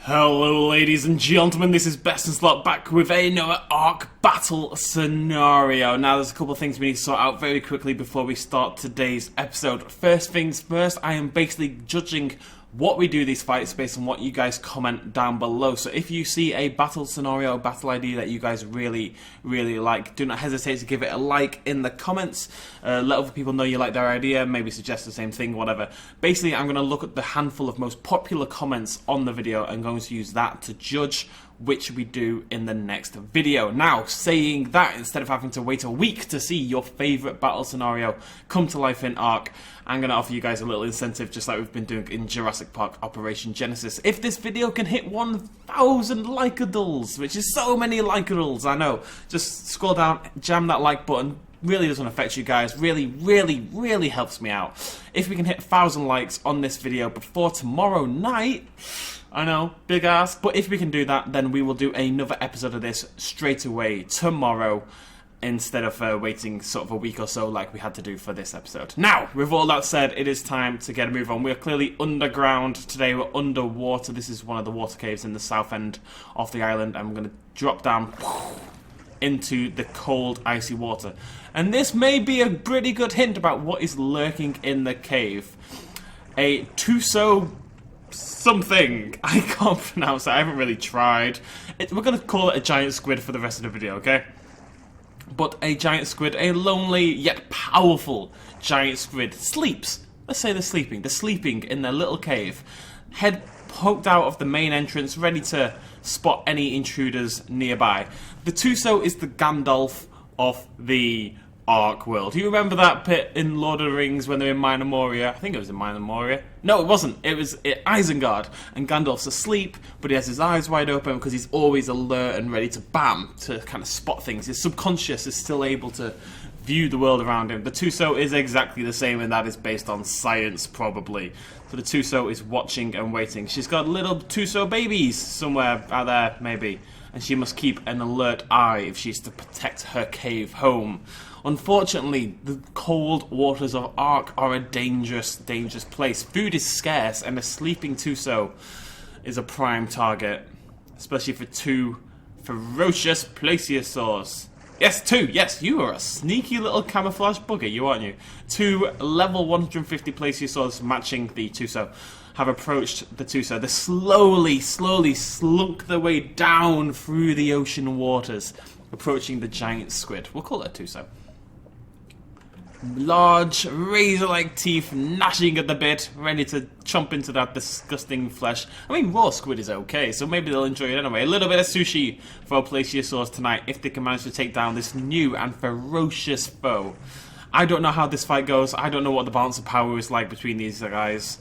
Hello ladies and gentlemen, this is BestInSlot back with another Ark Battle scenario. Now there's a couple of things we need to sort out very quickly before we start today's episode. First things first, I am basically judging what we do these fights based on what you guys comment down below. So if you see a battle scenario, battle idea that you guys really like, do not hesitate to give it a like in the comments. Let other people know you like their idea, maybe suggest the same thing, whatever. Basically, I'm going to look at the handful of most popular comments on the video and going to use that to judge which we do in the next video. Now, saying that, instead of having to wait a week to see your favourite battle scenario come to life in Ark, I'm going to offer you guys a little incentive just like we've been doing in Jurassic Park Operation Genesis. If this video can hit 1,000 likeables, which is so many likeables, I know, just scroll down, jam that like button. Really doesn't affect you guys, really helps me out. If we can hit 1,000 likes on this video before tomorrow night, I know, big ass, but if we can do that, then we will do another episode of this straight away tomorrow, instead of waiting sort of a week or so like we had to do for this episode. Now, with all that said, it is time to get a move on. We're clearly underground today, we're underwater. This is one of the water caves in the south end of the island. I'm going to drop down into the cold, icy water. And this may be a pretty good hint about what is lurking in the cave. A Tuso something. I can't pronounce it. I haven't really tried. We're going to call it a giant squid for the rest of the video, okay? But a giant squid, a lonely yet powerful giant squid, sleeps. Let's say they're sleeping. They're sleeping in their little cave. Head poked out of the main entrance, ready to spot any intruders nearby. The Tuso is the Gandalf of the Ark world. Do you remember that bit in Lord of the Rings when they're in Minas Moria? I think it was in Minas Moria. No, it wasn't. It was Isengard. And Gandalf's asleep, but he has his eyes wide open because he's always alert and ready to bam, to kind of spot things. His subconscious is still able to view the world around him. The Tuso is exactly the same, and that is based on science, probably. So the Tuso is watching and waiting. She's got little Tuso babies somewhere out there, maybe. And she must keep an alert eye if she's to protect her cave home. Unfortunately, the cold waters of Ark are a dangerous place. Food is scarce, and a sleeping Tuso is a prime target, especially for two ferocious plesiosaurs. Yes, two. Yes, you are a sneaky little camouflage bugger, you aren't you? Two level 150 plesiosaurs matching the Tuso have approached the Tuso. They slowly slunk their way down through the ocean waters, approaching the giant squid. We'll call it a Tuso. Large, razor-like teeth gnashing at the bit, ready to chomp into that disgusting flesh. I mean, raw squid is okay, so maybe they'll enjoy it anyway. A little bit of sushi for our plesiosaurs tonight, if they can manage to take down this new and ferocious foe. I don't know how this fight goes. I don't know what the balance of power is like between these guys.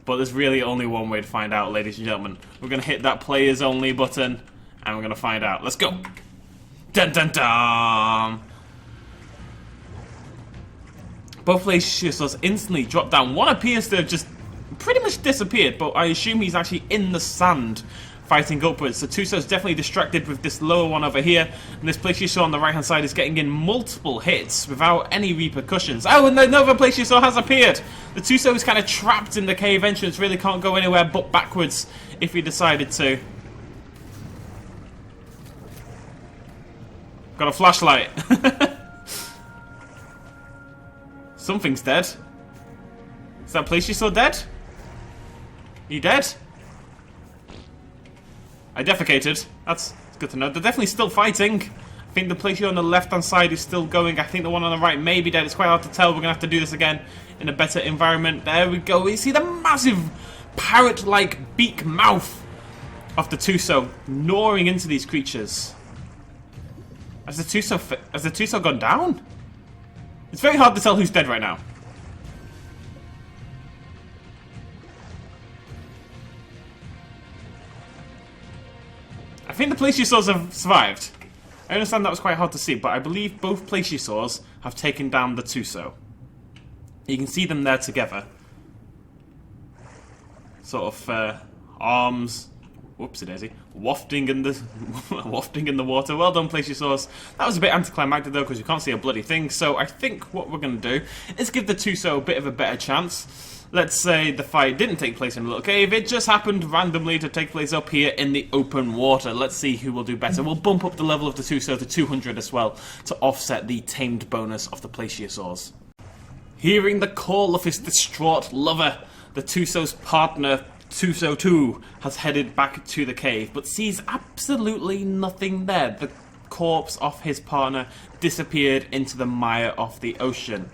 But there's really only one way to find out, ladies and gentlemen. We're going to hit that players only button, and we're going to find out. Let's go! Dun dun dun! Both plesiosaurs instantly drop down. One appears to have just pretty much disappeared, but I assume he's actually in the sand fighting upwards. So Tuso's definitely distracted with this lower one over here, and this plesiosaur on the right hand side is getting in multiple hits without any repercussions. Oh, and another plesiosaur has appeared! The Tuso is kind of trapped in the cave entrance, really can't go anywhere but backwards if he decided to. Got a flashlight. Something's dead. Is that plesiosaur dead? Are you dead? I defecated. That's good to know. They're definitely still fighting. I think the plesiosaur on the left-hand side is still going. I think the one on the right may be dead. It's quite hard to tell. We're going to have to do this again in a better environment. There we go. You see the massive parrot-like beak mouth of the Tuso gnawing into these creatures. Has the Tuso gone down? It's very hard to tell who's dead right now. I think the plesiosaurs have survived. I understand that was quite hard to see, but I believe both plesiosaurs have taken down the Tuso. You can see them there together. Sort of arms, whoopsie daisy, wafting in the water. Well done, plesiosaurs. That was a bit anticlimactic though, because you can't see a bloody thing. So I think what we're going to do is give the Tuso a bit of a better chance. let's say the fight didn't take place in a little cave, it just happened randomly to take place up here in the open water. Let's see who will do better. We'll bump up the level of the Tuso to 200 as well, to offset the tamed bonus of the Plesiosaurs. Hearing the call of his distraught lover, the Tuso's partner, Tuso 2, has headed back to the cave, but sees absolutely nothing there. The corpse of his partner disappeared into the mire of the ocean.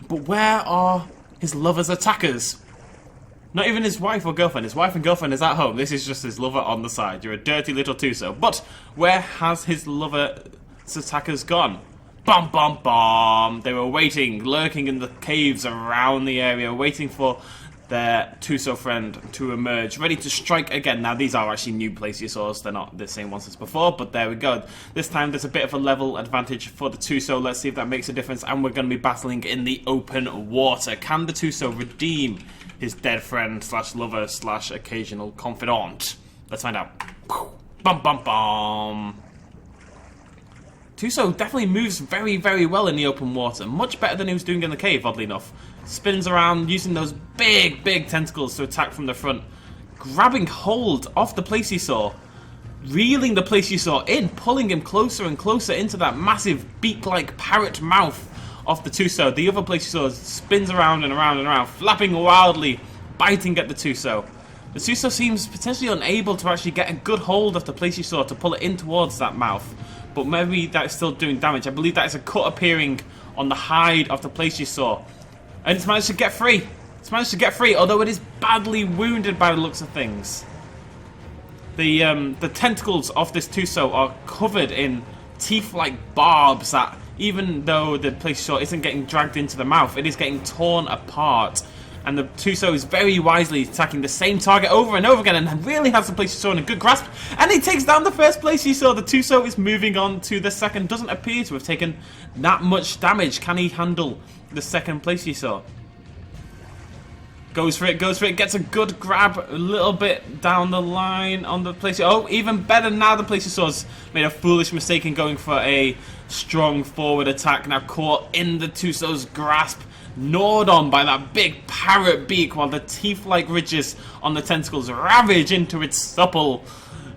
But where are his lover's attackers? Not even his wife or girlfriend. His wife and girlfriend is at home. This is just his lover on the side. You're a dirty little Tuso. But where has his lover's attackers gone? Bum bum bum! They were waiting, lurking in the caves around the area, waiting for their Tuso friend to emerge, ready to strike again. Now, these are actually new Plesiosaurs. They're not the same ones as before, but there we go. This time, there's a bit of a level advantage for the Tuso. Let's see if that makes a difference, and we're going to be battling in the open water. Can the Tuso redeem his dead friend slash lover slash occasional confidant? Let's find out. Bum bum bum! Tuso definitely moves very, very well in the open water. Much better than he was doing in the cave, oddly enough. Spins around, using those big, big tentacles to attack from the front. Grabbing hold of the Plesiosaur. Reeling the Plesiosaur in, pulling him closer and closer into that massive beak-like parrot mouth of the Tuso. The other Plesiosaur spins around and around and around, flapping wildly, biting at the Tuso. The Tuso seems potentially unable to actually get a good hold of the Plesiosaur to pull it in towards that mouth. But maybe that's still doing damage. I believe that is a cut appearing on the hide of the Plesiosaur. And it's managed to get free. It's managed to get free, although it is badly wounded by the looks of things. The tentacles of this Tuso are covered in teeth-like barbs that, even though the Plesiosaur isn't getting dragged into the mouth, it is getting torn apart. And the Tuso is very wisely attacking the same target over and over again, and really has the Plesiosaur in a good grasp. And he takes down the first Plesiosaur. The Tuso is moving on to the second. Doesn't appear to have taken that much damage. Can he handle the second Plesiosaur? Goes for it, gets a good grab a little bit down the line on the Plesiosaur. Oh, even better now, the Plesiosaur's made a foolish mistake in going for a strong forward attack. Now caught in the Tuso's grasp, gnawed on by that big parrot beak, while the teeth-like ridges on the tentacles ravage into its supple,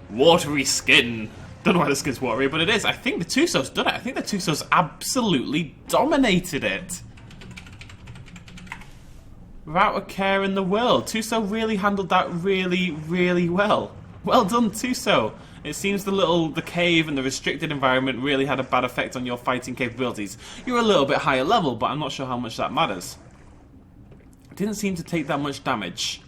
watery skin. Don't know why the skin's watery, but it is. I think the Tuso's done it. I think the Tuso's absolutely dominated it. Without a care in the world. Tuso really handled that really, really well. Well done, Tuso. It seems the cave and the restricted environment really had a bad effect on your fighting capabilities. You're a little bit higher level, but I'm not sure how much that matters. Didn't seem to take that much damage.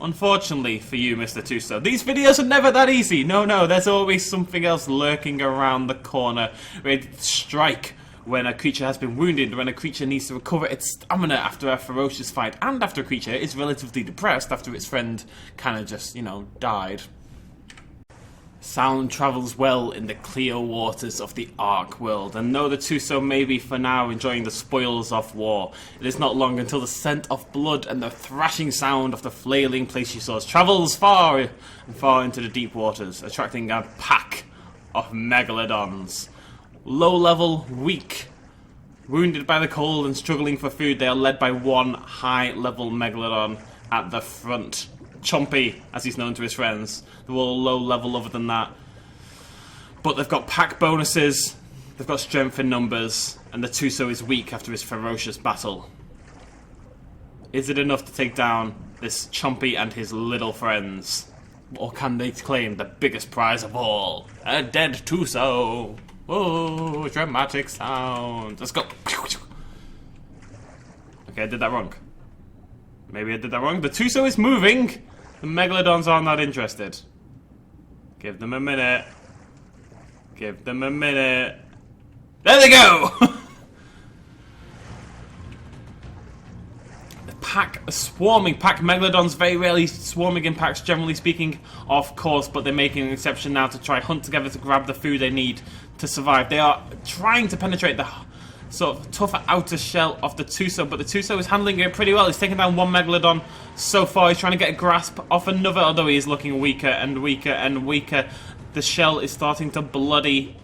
Unfortunately for you, Mr. Tuso, these videos are never that easy. No, there's always something else lurking around the corner, ready to strike when a creature has been wounded, when a creature needs to recover its stamina after a ferocious fight, and after a creature is relatively depressed after its friend kind of just, died. Sound travels well in the clear waters of the Ark world, and though the Tuso may be for now enjoying the spoils of war, it is not long until the scent of blood and the thrashing sound of the flailing Plesiosaurs travels far and far into the deep waters, attracting a pack of Megalodons. Low level, weak, wounded by the cold and struggling for food, they are led by one high level Megalodon at the front. Chompy, as he's known to his friends. They're all low level other than that. But they've got pack bonuses, they've got strength in numbers, and the Tuso is weak after his ferocious battle. Is it enough to take down this Chompy and his little friends? Or can they claim the biggest prize of all? A dead Tuso! Oh, dramatic sound. Let's go. Okay, I did that wrong. Maybe I did that wrong. The Tuso is moving. The Megalodons aren't that interested. Give them a minute. Give them a minute. There they go! The pack, a swarming pack. Megalodons very rarely swarming in packs, generally speaking, of course, but they're making an exception now to try hunt together to grab the food they need to survive. They are trying to penetrate the sort of tougher outer shell of the Tuso, but the Tuso is handling it pretty well. He's taken down one Megalodon so far. He's trying to get a grasp off another, although he is looking weaker and weaker and weaker. The shell is starting to bloody.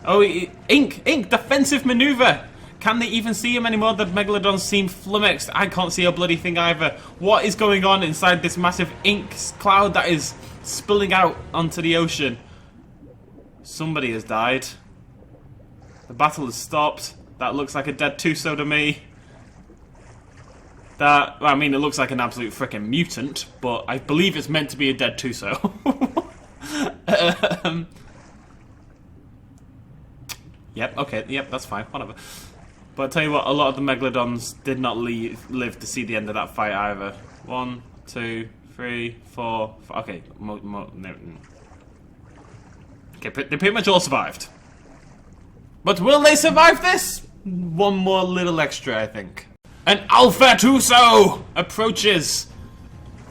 Oh, ink, defensive maneuver. Can they even see him anymore? The Megalodons seem flummoxed. I can't see a bloody thing either. What is going on inside this massive ink cloud that is spilling out onto the ocean? Somebody has died. The battle has stopped. That looks like a dead Tuso to me. That, I mean, it looks like an absolute freaking mutant, but I believe it's meant to be a dead Tuso. Yep, okay, yep, that's fine, whatever. But I'll tell you what, a lot of the Megalodons did not live to see the end of that fight either. 1, 2, 3, 4, 5, okay, no. Okay, they pretty much all survived. But will they survive this? One more little extra, I think. An Alpha Tuso approaches.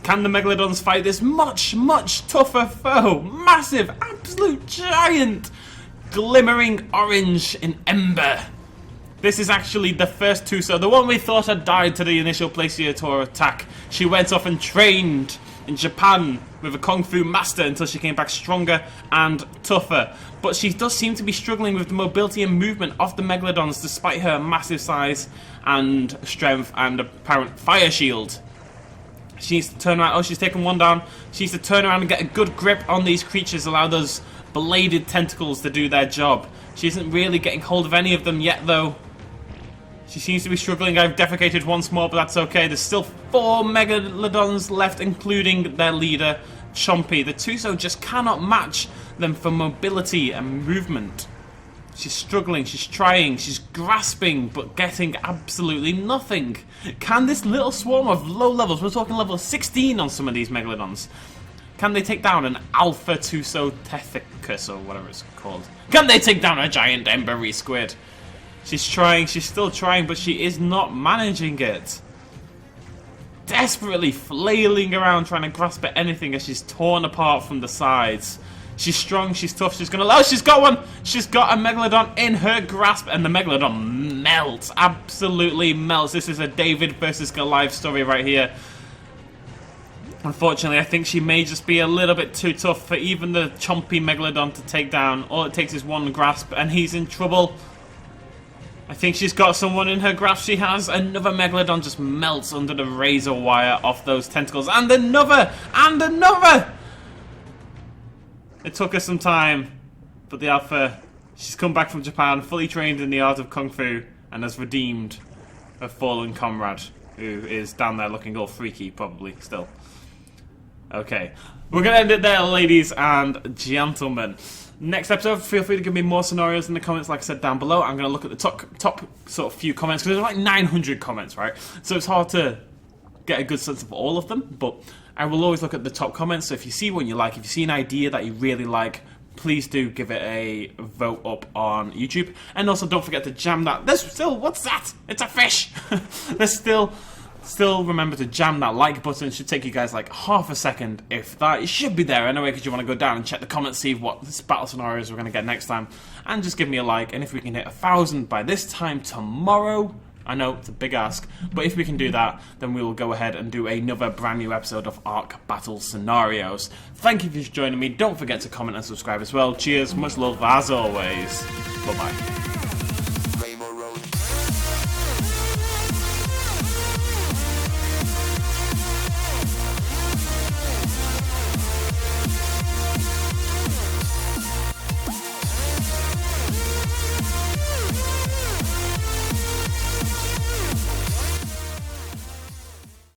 Can the Megalodons fight this much, much tougher foe? Massive, absolute giant, glimmering orange in ember. This is actually the first Tuso, the one we thought had died to the initial Plesiosaur attack. She went off and trained in Japan with a Kung Fu master until she came back stronger and tougher. But she does seem to be struggling with the mobility and movement of the Megalodons despite her massive size and strength and apparent fire shield. She needs to turn around. Oh, she's taken one down. She needs to turn around and get a good grip on these creatures, allow those bladed tentacles to do their job. She isn't really getting hold of any of them yet, though. She seems to be struggling. I've defecated once more, but that's okay. There's still 4 Megalodons left, including their leader, Chompy. The Tuso just cannot match them for mobility and movement. She's struggling, she's trying, she's grasping, but getting absolutely nothing. Can this little swarm of low levels, we're talking level 16 on some of these Megalodons, can they take down an Alpha Tusotethicus, or whatever it's called? Can they take down a giant embery squid? She's trying, she's still trying, but she is not managing it. Desperately flailing around trying to grasp at anything as she's torn apart from the sides. She's strong, she's tough, she's gonna... Oh, she's got one! She's got a Megalodon in her grasp, and the Megalodon melts. Absolutely melts. This is a David versus Goliath story right here. Unfortunately, I think she may just be a little bit too tough for even the chompy Megalodon to take down. All it takes is one grasp, and he's in trouble. I think she's got someone in her grasp. She has. Another Megalodon just melts under the razor wire off those tentacles. And another! And another! It took her some time, but the Alpha, she's come back from Japan, fully trained in the art of Kung Fu, and has redeemed her fallen comrade, who is down there looking all freaky, probably, still. Okay, we're going to end it there, ladies and gentlemen. Next episode, feel free to give me more scenarios in the comments, like I said down below. I'm going to look at the top sort of few comments, because there's like 900 comments, right? So it's hard to get a good sense of all of them, but I will always look at the top comments. So if you see one you like, if you see an idea that you really like, please do give it a vote up on YouTube. And also don't forget to jam that. There's still, what's that? It's a fish. There's still remember to jam that like button. It should take you guys like half a second, if that. It should be there anyway, because you want to go down and check the comments, see what battle scenarios we're going to get next time, and just give me a like. And if we can hit 1,000 by this time tomorrow, I know it's a big ask, but if we can do that, then we will go ahead and do another brand new episode of Ark Battle Scenarios. Thank you for joining me. Don't forget to comment and subscribe as well. Cheers, much love as always. Bye bye.